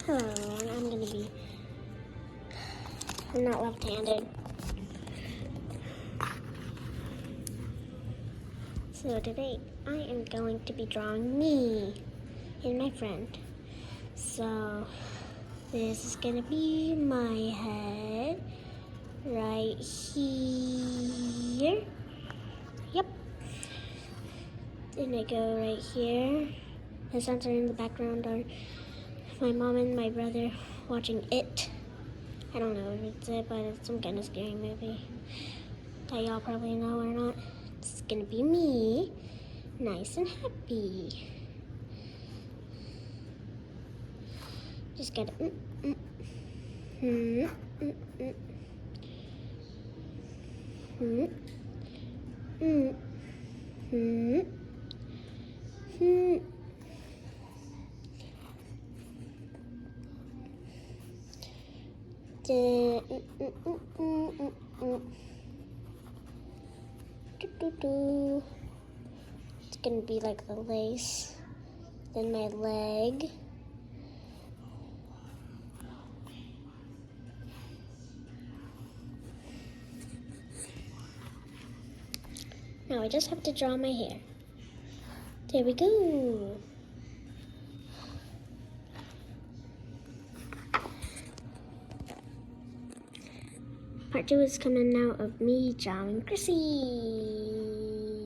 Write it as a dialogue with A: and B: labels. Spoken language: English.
A: Hello everyone, I'm not left-handed. So today I am going to be drawing me and my friend. So this is gonna be my head right here. Yep. And I go right here. The sounds are in the background are my mom and my brother watching It. I don't know if it's it, but it's some kind of scary movie that y'all probably know or not. It's gonna be me, nice and happy. Just gotta It's gonna be like the lace, then my leg. Now I just have to draw my hair. There we go. Part 2 is coming out of me drawing Chrissy.